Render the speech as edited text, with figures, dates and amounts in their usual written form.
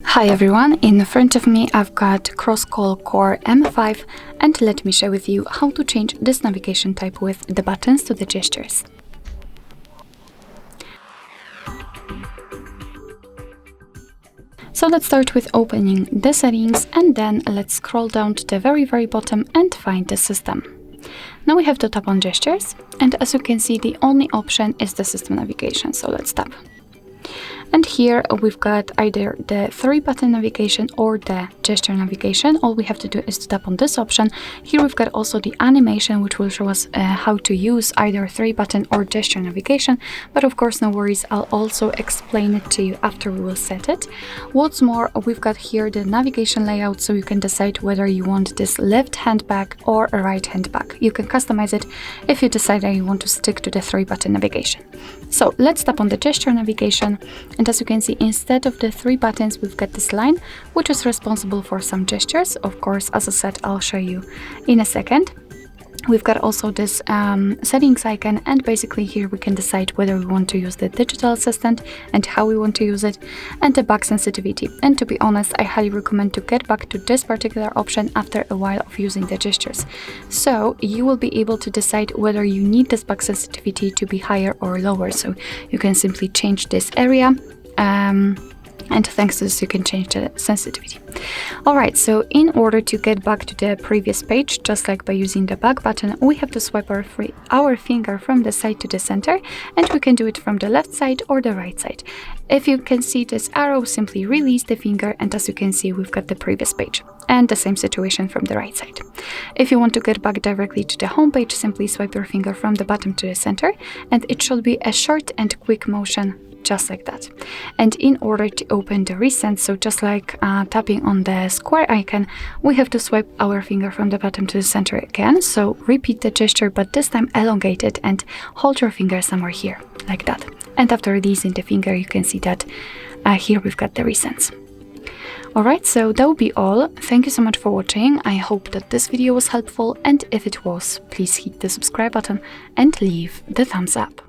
Hi everyone, in front of me I've got CROSSCALL Core M5 and let me share with you how to change this navigation type with the buttons to the gestures. So let's start with opening the settings and then let's scroll down to the very bottom and find the system. Now we have to tap on gestures and as you can see the only option is the system navigation, so let's tap. And here we've got either the 3-button navigation or the gesture navigation. All we have to do is to tap on this option. Here we've got also the animation which will show us how to use either 3-button or gesture navigation, but of course no worries, I'll also explain it to you after we will set it. What's more, we've got here the navigation layout, so you can decide whether you want this left hand back or a right hand back. You can customize it if you decide that you want to stick to the 3-button navigation. So let's tap on the gesture navigation. And as you can see, instead of the 3 buttons, we've got this line, which is responsible for some gestures. Of course, as I said, I'll show you in a second. We've got also this settings icon, and basically here we can decide whether we want to use the digital assistant and how we want to use it, and the back sensitivity. And to be honest, I highly recommend to get back to this particular option after a while of using the gestures. So you will be able to decide whether you need this back sensitivity to be higher or lower. So you can simply change this area. And thanks to this you can change the sensitivity. Alright, so in order to get back to the previous page, just like by using the back button, we have to swipe our finger from the side to the center, and we can do it from the left side or the right side. If you can see this arrow, simply release the finger, and as you can see we've got the previous page. And the same situation from the right side. If you want to get back directly to the home page, simply swipe your finger from the bottom to the center, and it should be a short and quick motion, just like that. And in order to open the recent, so just like tapping on the square icon, we have to swipe our finger from the bottom to the center again. So repeat the gesture, but this time elongate it and hold your finger somewhere here, like that. And after releasing the finger, you can see that here we've got the recents. Alright, so that will be all. Thank you so much for watching. I hope that this video was helpful, and if it was, please hit the subscribe button and leave the thumbs up.